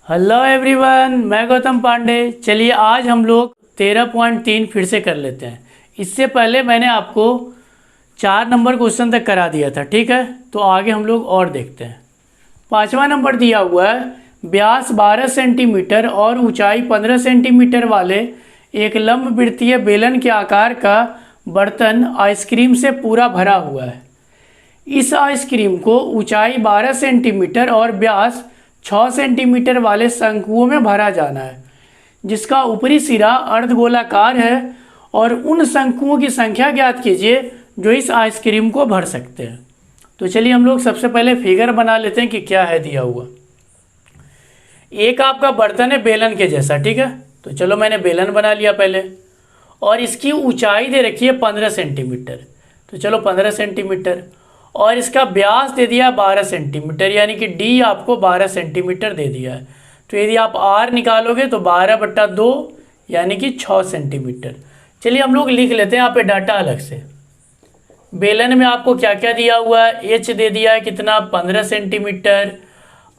Hello everyone, मैं गौतम पांडे। चलिए आज हम लोग 13.3 फिर से कर लेते हैं। इससे पहले मैंने आपको 4 नंबर क्वेश्चन तक करा दिया था, ठीक है। तो आगे हम लोग और देखते हैं। 5वां नंबर दिया हुआ है, व्यास 12 सेंटीमीटर और ऊंचाई 15 सेंटीमीटर वाले एक लंबवृत्तीय बेलन के आकार का बर्तन आइसक्रीम से पूरा भरा हुआ है। इस आइसक्रीम को ऊंचाई 12 सेंटीमीटर और व्यास 6 सेंटीमीटर वाले शंकुओं में भरा जाना है, जिसका ऊपरी सिरा अर्धगोलाकार है, और उन शंकुओं की संख्या ज्ञात कीजिए जो इस आइसक्रीम को भर सकते हैं। तो चलिए हम लोग सबसे पहले फिगर बना लेते हैं कि क्या है दिया हुआ। एक आपका बर्तन है बेलन के जैसा, ठीक है। तो चलो मैंने बेलन बना लिया पहले, और इसकी ऊंचाई दे रखी है 15 सेंटीमीटर। तो चलो 15 सेंटीमीटर, और इसका व्यास दे दिया 12 सेंटीमीटर, यानी कि डी आपको 12 सेंटीमीटर दे दिया है। तो यदि आप आर निकालोगे तो 12/2 यानी कि 6 सेंटीमीटर। चलिए हम लोग लिख लेते हैं यहाँ पे डाटा अलग से। बेलन में आपको क्या क्या दिया हुआ है, एच दे दिया है कितना 15 सेंटीमीटर,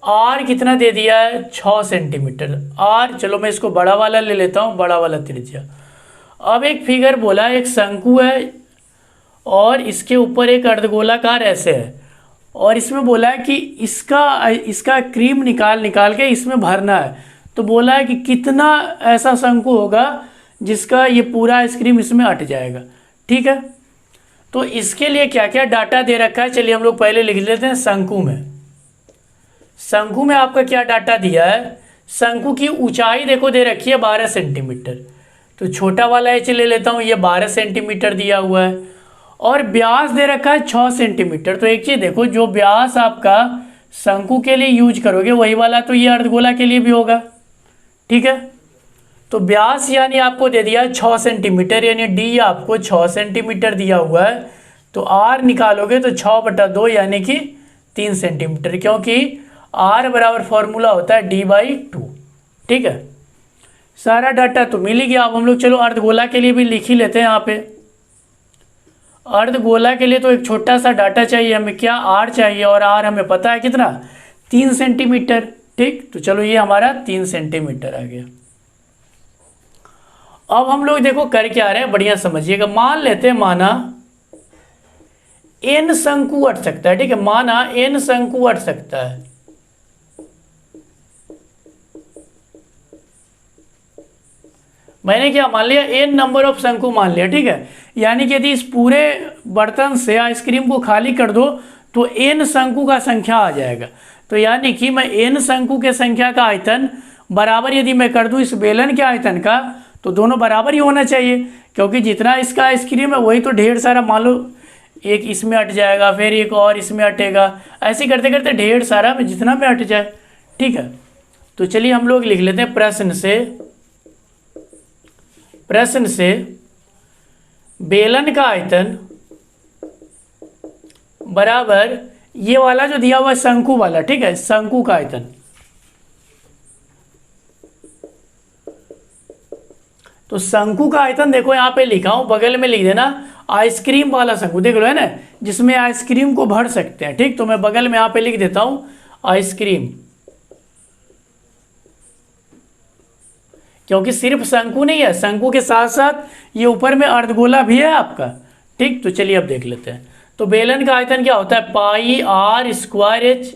आर कितना दे दिया है 6 सेंटीमीटर। आर चलो मैं इसको बड़ा वाला ले लेता हूँ, बड़ा वाला त्रिज्या। अब एक फिगर बोला, एक शंकु है और इसके ऊपर एक अर्धगोलाकार ऐसे है, और इसमें बोला है कि इसका क्रीम निकाल के इसमें भरना है। तो बोला है कि कितना ऐसा शंकु होगा जिसका ये पूरा आइसक्रीम इसमें अट जाएगा, ठीक है। तो इसके लिए क्या क्या डाटा दे रखा है, चलिए हम लोग पहले लिख लेते हैं। शंकु में आपका क्या डाटा दिया है, शंकु की ऊंचाई देखो दे रखी है 12 सेंटीमीटर। तो छोटा वाला एच ले लेता हूँ, ये 12 सेंटीमीटर दिया हुआ है, और व्यास दे रखा है 6 सेंटीमीटर। तो एक चीज़ देखो, जो व्यास आपका शंकु के लिए यूज करोगे वही वाला तो ये अर्धगोला के लिए भी होगा, ठीक है। तो व्यास यानी आपको दे दिया 6 सेंटीमीटर, यानी डी आपको 6 सेंटीमीटर दिया हुआ है। तो आर निकालोगे तो 6/2 यानी कि 3 सेंटीमीटर, क्योंकि आर बराबर फॉर्मूला होता है D/2, ठीक है। सारा डाटा तो मिल ही गया। अब हम लोग चलो अर्धगोला के लिए भी लिख ही लेते हैं। यहाँ पे अर्धगोला के लिए तो एक छोटा सा डाटा चाहिए हमें, क्या आर चाहिए, और आर हमें पता है कितना 3 सेंटीमीटर, ठीक। तो चलो ये हमारा 3 सेंटीमीटर आ गया। अब हम लोग देखो कर क्या रहे हैं, बढ़िया समझिएगा। मान लेते हैं, माना एन शंकु अट सकता है, ठीक है। माना एन शंकु अट सकता है। मैंने क्या मान लिया, एन नंबर ऑफ शंकु मान लिया, ठीक है। यानी कि यदि इस पूरे बर्तन से आइसक्रीम को खाली कर दो तो एन शंकु का संख्या आ जाएगा। तो यानी कि मैं एन शंकु के संख्या का आयतन बराबर यदि मैं कर दूं इस बेलन के आयतन का, तो दोनों बराबर ही होना चाहिए, क्योंकि जितना इसका आइसक्रीम है वही तो ढेर सारा, मान लो एक इसमें अट जाएगा, फिर एक और इसमें अटेगा, ऐसे करते करते ढेर सारा में जितना में अट जाए, ठीक है। तो चलिए हम लोग लिख लेते हैं, प्रश्न से बेलन का आयतन बराबर ये वाला जो दिया हुआ है शंकु वाला, ठीक है, शंकु का आयतन। तो शंकु का आयतन देखो यहाँ पे लिखा हूं, बगल में लिख देना आइसक्रीम वाला शंकु, देख लो है ना, जिसमें आइसक्रीम को भर सकते हैं, ठीक। तो मैं बगल में यहाँ पे लिख देता हूं आइसक्रीम, क्योंकि सिर्फ शंकु नहीं है, शंकु के साथ साथ ये ऊपर में अर्धगोला भी है आपका, ठीक। तो चलिए अब देख लेते हैं। तो बेलन का आयतन क्या होता है, πr²h,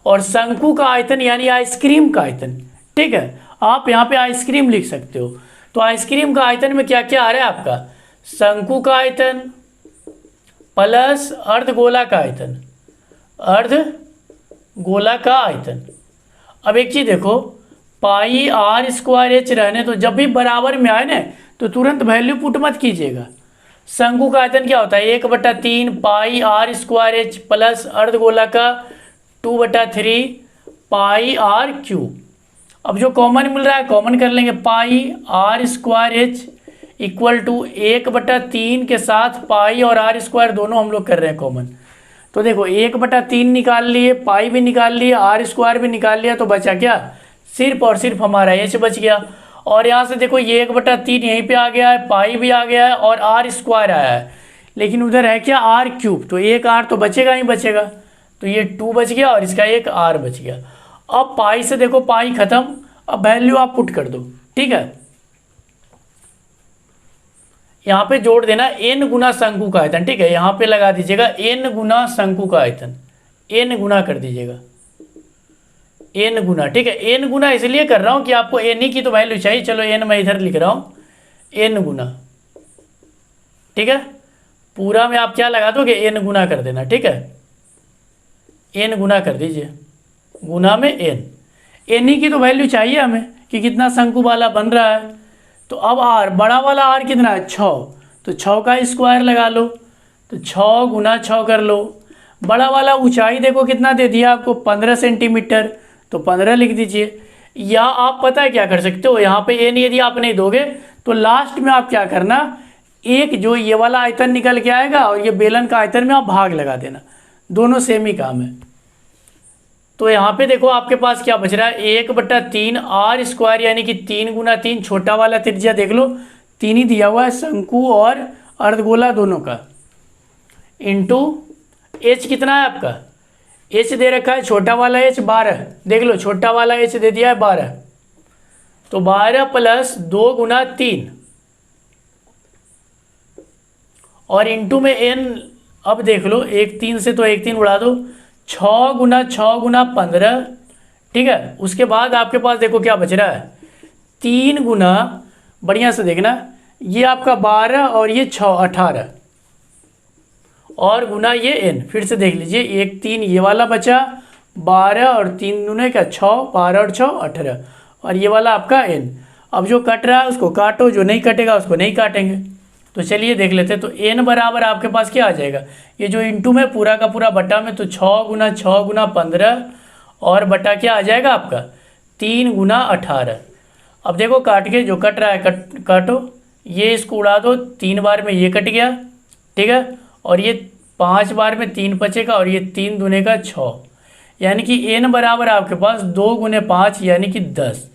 और शंकु का आयतन यानी आइसक्रीम का आयतन, ठीक है। आप यहाँ पे आइसक्रीम लिख सकते हो। तो आइसक्रीम का आयतन में क्या क्या आ रहा है आपका, शंकु का आयतन प्लस अर्धगोला का आयतन, अर्धगोला का आयतन। अब एक चीज देखो, πr²h रहने तो जब भी बराबर में आए ना तो तुरंत वैल्यू पुट मत कीजिएगा। शंकु का आयतन क्या होता है 1/3 πr² प्लस अर्धगोला का 2/3 πr³। अब जो कॉमन मिल रहा है कॉमन कर लेंगे, πr² इक्वल टू 1/3 के साथ पाई और r² दोनों हम लोग कर रहे हैं कॉमन। तो देखो 1/3 निकाल लिए, पाई भी निकाल लिए, r² भी निकाल लिया, तो बचा क्या, सिर्फ और सिर्फ हमारा h बच गया। और यहाँ से देखो ये 1/3 यहीं पे आ गया है, पाई भी आ गया है और r² आया है, लेकिन उधर है क्या r³, तो एक r तो बचेगा ही बचेगा। तो ये 2 बच गया और इसका एक r बच गया। अब पाई से देखो पाई खत्म, अब वैल्यू आप पुट कर दो, ठीक है। यहाँ पे जोड़ देना n गुना शंकु का आयतन, ठीक है। यहाँ पे लगा दीजिएगा n गुना शंकु का आयतन, n गुना कर दीजिएगा, n गुना, ठीक है। n गुना इसलिए कर रहा हूँ कि आपको n ही की तो वैल्यू चाहिए, चलो n मैं इधर लिख रहा हूँ, n गुना, ठीक है। पूरा में आप क्या लगा दोगे, n गुना कर देना, ठीक है। n गुना कर दीजिए, गुना में n ही की तो वैल्यू चाहिए हमें कि कितना शंकु वाला बन रहा है। तो अब r, बड़ा वाला r कितना है 6, तो 6 का स्क्वायर लगा लो, तो 6 गुना 6 कर लो। बड़ा वाला ऊंचाई देखो कितना दे दिया आपको 15 सेंटीमीटर, तो 15 लिख दीजिए। या आप पता है क्या कर सकते हो, यहाँ पे n यदि आप नहीं दोगे तो लास्ट में आप क्या करना, एक जो ये वाला आयतन निकल के आएगा और ये बेलन का आयतन में आप भाग लगा देना, दोनों सेम ही काम है। तो यहाँ पे देखो आपके पास क्या बच रहा है, 1/3 आर स्क्वायर, यानी कि 3 गुना 3, छोटा वाला त्रिज्या देख लो 3 ही दिया हुआ है शंकु और अर्धगोला दोनों का, इंटू एच कितना है आपका, एच दे रखा है छोटा वाला एच 12, देख लो छोटा वाला एच दे दिया है 12, तो 12 + 2 गुना 3 और इंटू में n, अब देख लो 1 3 से तो 1 3 उड़ा दो, 6 गुना 6 गुना 15, ठीक है। उसके बाद आपके पास देखो क्या बच रहा है, 3 गुना, बढ़िया से देखना, ये आपका 12 और ये 6 18 और गुना ये n, फिर से देख लीजिए 1 3 ये वाला बचा 12 और 3 दूने का 6, 12 और 6 18 और ये वाला आपका n। अब जो कट रहा है उसको काटो, जो नहीं कटेगा उसको नहीं काटेंगे। तो चलिए देख लेते हैं। तो n बराबर आपके पास क्या आ जाएगा, ये जो इंटू में पूरा का पूरा बटा में, तो 6 गुना 6 गुना 15 और बटा क्या आ जाएगा आपका 3 गुना 18। अब देखो काट के जो कट रहा है काटो, ये इसको उड़ा दो, 3 बार में ये कट गया, ठीक है। और ये 5 बार में 3 बचेगा और ये 3 दूने का 6, यानी कि n बराबर आपके पास 2 गुने 5 यानी कि 10।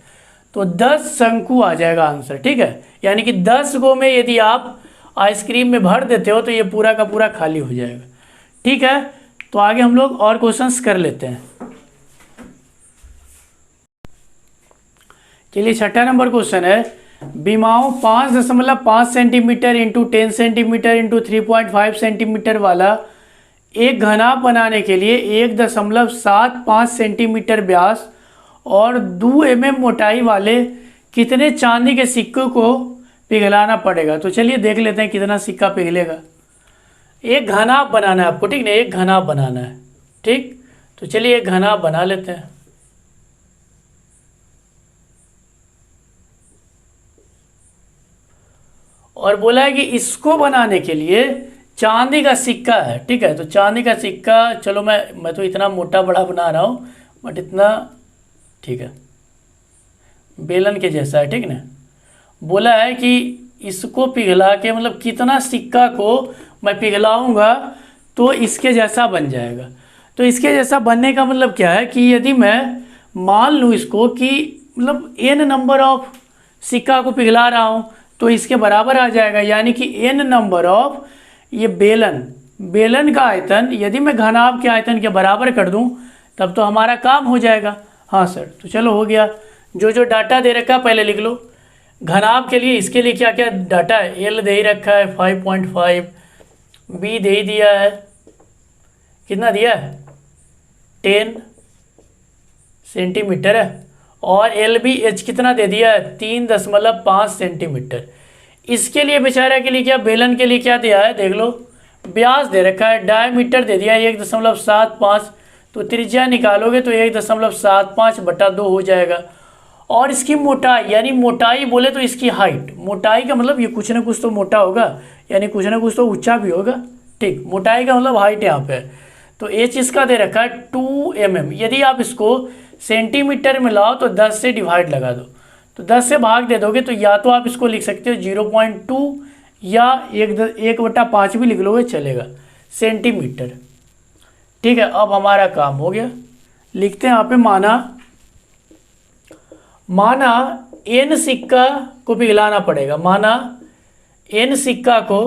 तो 10 शंकु आ जाएगा आंसर, ठीक है। यानी कि 10 गो में यदि आप आइसक्रीम में भर देते हो तो ये पूरा का पूरा खाली हो जाएगा, ठीक है। तो आगे हम लोग और क्वेश्चंस कर लेते हैं। चलिए 6ठा नंबर क्वेश्चन है, विमाओं 5.5 centimetre into 10 centimetre into 3.5 centimetre वाला एक घनाभ बनाने के लिए 1.75 सेंटीमीटर व्यास और 2 mm मोटाई वाले कितने चांदी के सिक्कों को पिघलाना पड़ेगा। तो चलिए देख लेते हैं कितना सिक्का पिघलेगा। एक घनाभ बनाना है आपको, ठीक ना, एक घनाभ बनाना है, ठीक। तो चलिए एक घनाभ बना लेते हैं। और बोला है कि इसको बनाने के लिए चांदी का सिक्का है, ठीक है। तो चांदी का सिक्का, चलो मैं तो इतना मोटा बड़ा बना रहा हूँ, बट इतना ठीक है, बेलन के जैसा है, ठीक ना। बोला है कि इसको पिघला के, मतलब कितना सिक्का को मैं पिघलाऊंगा तो इसके जैसा बन जाएगा। तो इसके जैसा बनने का मतलब क्या है कि यदि मैं मान लूँ इसको कि मतलब n नंबर ऑफ सिक्का को पिघला रहा हूँ तो इसके बराबर आ जाएगा, यानी कि n नंबर ऑफ ये बेलन का आयतन यदि मैं घनाभ के आयतन के बराबर कर दूँ तब तो हमारा काम हो जाएगा। हाँ सर, तो चलो हो गया। जो जो डाटा दे रखा है पहले लिख लो। घनाभ के लिए, इसके लिए क्या क्या डाटा है, एल दे ही रखा है 5.5, बी दे ही दिया है, कितना दिया है 10 सेंटीमीटर है, और एल बी एच कितना दे दिया है 3.5 सेंटीमीटर। इसके लिए बेचारा के लिए क्या, बेलन के लिए क्या दिया है देख लो, व्यास दे रखा है, डायमीटर दे दिया है 1.75, तो त्रिज्या निकालोगे तो 1.75/2 हो जाएगा। और इसकी मोटाई, यानी मोटाई बोले तो इसकी हाइट, मोटाई का मतलब ये कुछ ना कुछ तो मोटा होगा, यानी कुछ ना कुछ तो ऊंचा भी होगा, ठीक। मोटाई का मतलब हाइट यहाँ पे। तो एच इसका दे रखा है 2 mm। यदि आप इसको सेंटीमीटर में लाओ तो 10 से डिवाइड लगा दो, तो 10 से भाग दे दोगे तो या तो आप इसको लिख सकते हो 0.2 या 1/5 भी लिख लोगे चलेगा, सेंटीमीटर, ठीक है। अब हमारा काम हो गया। लिखते हैं यहाँ पे माना n सिक्का को पिघलाना पड़ेगा, माना n सिक्का को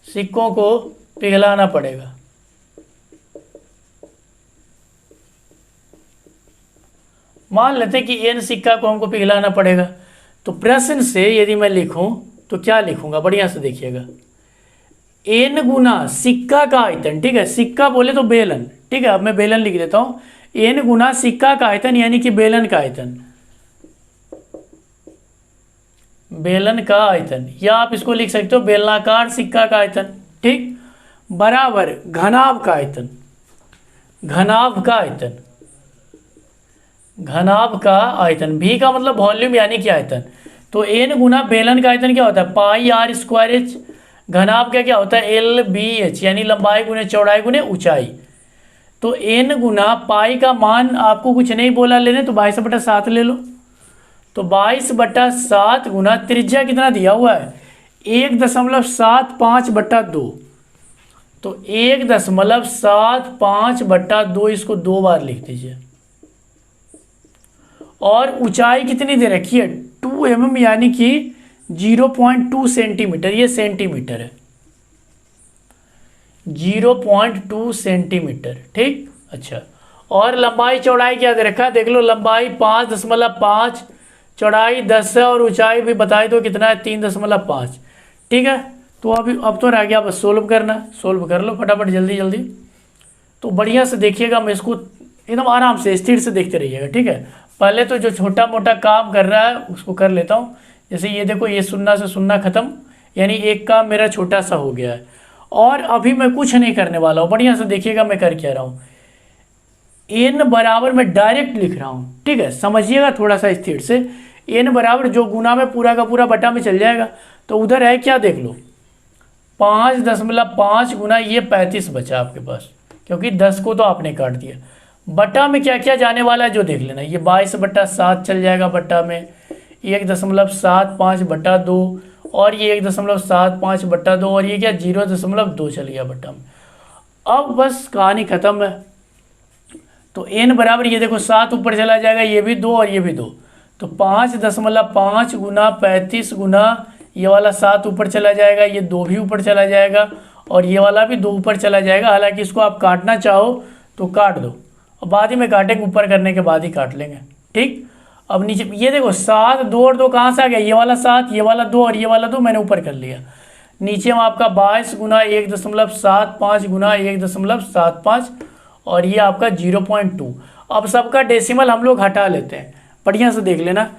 सिक्कों को पिघलाना पड़ेगा, मान लेते हैं कि n सिक्का को हमको पिघलाना पड़ेगा। तो प्रश्न से यदि मैं लिखूं तो क्या लिखूंगा, बढ़िया से देखिएगा, n गुना सिक्का का आयतन, ठीक है, सिक्का बोले तो बेलन, ठीक है, अब मैं बेलन लिख देता हूं, n गुना सिक्का का आयतन यानी कि बेलन का आयतन, बेलन का आयतन, या आप इसको लिख सकते हो बेलनाकार सिक्का का आयतन, ठीक, बराबर घनाभ का आयतन, घनाभ का आयतन, घनाभ का आयतन, v का मतलब वॉल्यूम यानी कि आयतन। तो n गुना बेलन का आयतन क्या होता है, पाई आर स्क्वायर एच, घनाभ का क्या होता है, एल बी एच, यानी लंबाई गुने चौड़ाई गुने ऊंचाई। तो n गुना पाई का मान आपको कुछ नहीं बोला लेने, तो 22/7 ले लो। तो 22/7 गुना त्रिज्या कितना दिया हुआ है, 1.75/2, तो 1.75/2, इसको 2 बार लिख दीजिए। और ऊंचाई कितनी दे रखी है, 2 mm यानी कि 0.2 सेंटीमीटर, ये सेंटीमीटर है, 0.2 सेंटीमीटर, ठीक। अच्छा, और लंबाई चौड़ाई क्या दे रखा है, देख लो, लंबाई 5.5, चौड़ाई 10 है, और ऊंचाई भी बताई तो कितना है, 3.5, ठीक है। तो अब तो रह गया बस सोल्व करना, सोल्व कर लो फटाफट जल्दी जल्दी। तो बढ़िया से देखिएगा, मैं इसको एकदम आराम से स्थिर से देखते रहिएगा, ठीक है। पहले तो जो छोटा मोटा काम कर रहा है उसको कर लेता हूँ। जैसे ये देखो, ये 0 से 0 खत्म, यानी एक काम मेरा छोटा सा हो गया है। और अभी मैं कुछ नहीं करने वाला हूँ, बढ़िया से देखिएगा मैं कर क्या रहा हूँ। n बराबर मैं डायरेक्ट लिख रहा हूँ, ठीक है, समझिएगा थोड़ा सा स्थिर से। n बराबर जो गुना में पूरा का पूरा बटा में चल जाएगा, तो उधर है क्या, देख लो, 5.5 गुना ये 35 बचा आपके पास, क्योंकि 10 को तो आपने काट दिया। बटा में क्या क्या जाने वाला है जो देख लेना, ये 22/7 चल जाएगा बटा में, 1.75/2, और ये 1.75/2, और ये क्या 0.2 चल गया बटा में। अब बस कहानी खत्म है। तो n बराबर ये देखो 7 ऊपर चला जाएगा, ये भी 2 और ये भी 2, तो 5.5 गुना 35 गुना ये वाला 7 ऊपर चला जाएगा, ये 2 भी ऊपर चला जाएगा, और ये वाला भी 2 ऊपर चला जाएगा। हालांकि इसको आप काटना चाहो तो काट दो, और बाद ही में काटेंगे, ऊपर करने के बाद ही काट लेंगे, ठीक। अब नीचे ये देखो 7, 2 और 2 कहाँ से आ गया, ये वाला 7, ये वाला 2 और ये वाला 2 मैंने ऊपर कर लिया। नीचे में आपका 22 गुना 1.75 गुना 1.75, और ये आपका 0.2। अब सबका डेसिमल हम लोग हटा लेते हैं, बढ़िया से देख लेना।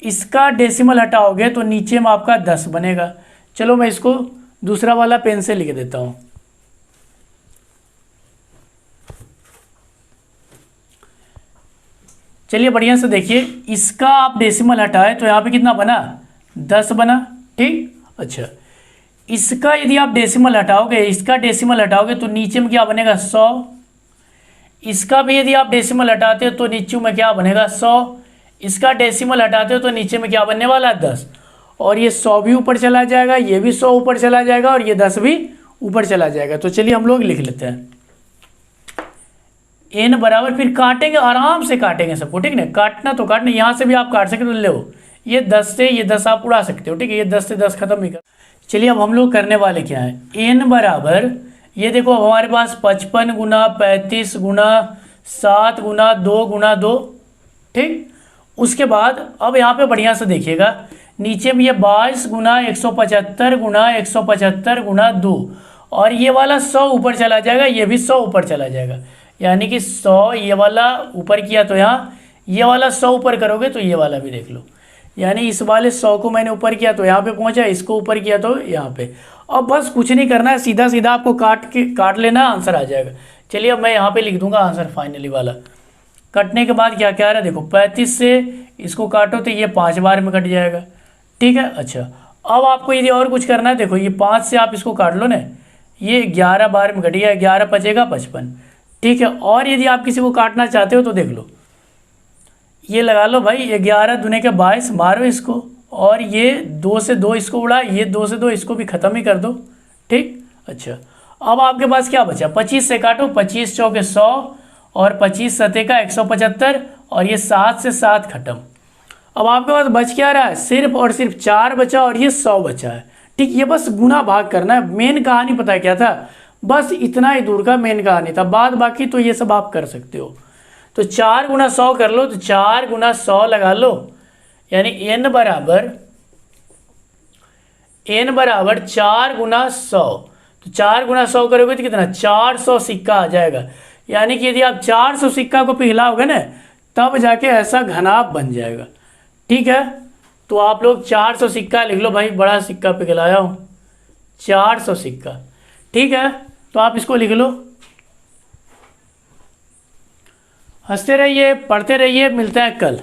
इसका डेसिमल हटाओगे तो नीचे में आपका 10 बनेगा। चलो मैं इसको दूसरा वाला पेन से लिख देता हूँ। चलिए बढ़िया से देखिए, इसका आप डेसिमल हटाए तो यहाँ पे कितना बना, 10 बना, ठीक। अच्छा, इसका यदि आप डेसिमल हटाओगे, इसका डेसिमल हटाओगे तो नीचे में क्या बनेगा, 100। इसका भी यदि आप डेसिमल हटाते हो तो नीचे में क्या बनेगा, 100। इसका डेसिमल हटाते हो तो नीचे में क्या बनने वाला है, 10। और ये 100 भी ऊपर चला जाएगा, ये भी 100 ऊपर चला जाएगा, और ये 10 भी ऊपर चला जाएगा। तो चलिए हम लोग लिख लेते हैं n बराबर, फिर काटेंगे, आराम से काटेंगे सबको, ठीक है ना। काटना तो काटना, यहाँ से भी आप काट सकते हो, ले ये 10 से ये 10 आप उड़ा सकते हो, ठीक है, ये 10 से 10 खत्म ही कर। चलिए अब हम लोग करने वाले क्या है, n बराबर ये देखो, अब हमारे पास 55 गुना 35 गुना 7 गुना 2 गुना 2, ठीक। उसके बाद अब यहाँ पे बढ़िया से देखिएगा, नीचे में ये 22 गुना 175 गुना 175 गुना 2, और ये वाला 100 ऊपर चला जाएगा, ये भी 100 ऊपर चला जाएगा, यानी कि 100 ये वाला ऊपर किया तो यहाँ, ये वाला 100 ऊपर करोगे तो ये वाला भी देख लो, यानी इस वाले 100 को मैंने ऊपर किया तो यहाँ पे पहुँचा, इसको ऊपर किया तो यहाँ पे। अब बस कुछ नहीं करना है, सीधा सीधा आपको काट लेना, आंसर आ जाएगा। चलिए अब मैं यहाँ पे लिख दूंगा आंसर फाइनली वाला। कटने के बाद क्या क्या आ रहा है देखो, 35 से इसको काटो तो ये 5 बार में कट जाएगा, ठीक है। अच्छा, अब आपको यदि और कुछ करना है, देखो ये 5 से आप इसको काट लो ना, ये 11 बार में कट गया, 11 बचेगा 55, ठीक है। और यदि आप किसी को काटना चाहते हो तो देख लो, ये लगा लो भाई, 11 दूने के 22, मारो इसको, और ये 2 से 2 इसको उड़ा, ये 2 से 2 इसको भी ख़त्म ही कर दो, ठीक। अच्छा, अब आपके पास क्या बचा, 25 से काटो, 25 चौके 100, और 25 सते का 175, और ये 7 से 7 खत्म। अब आपके पास बच क्या रहा है, सिर्फ और सिर्फ 4 बचा, और ये 100 बचा है, ठीक। ये बस गुना भाग करना है, मेन कहानी पता है क्या था, बस इतना ही दूर का मेन कहानी था, बाद बाकी तो ये सब आप कर सकते हो। तो 4 गुना 100 कर लो, तो 4 गुना 100 लगा लो, यानी n बराबर 4 गुना 100। तो 4 गुना 100 करोगे तो कितना, 400 सिक्का आ जाएगा। यानी कि यदि आप 400 सिक्का को पिघलाओगे ना, तब जाके ऐसा घनाभ बन जाएगा। ठीक है, तो आप लोग 400 सिक्का लिख लो भाई, बड़ा सिक्का पिघलाया हूँ, 400 सिक्का। ठीक है, तो आप इसको लिख लो। हंसते रहिए, पढ़ते रहिए, मिलते हैं कल।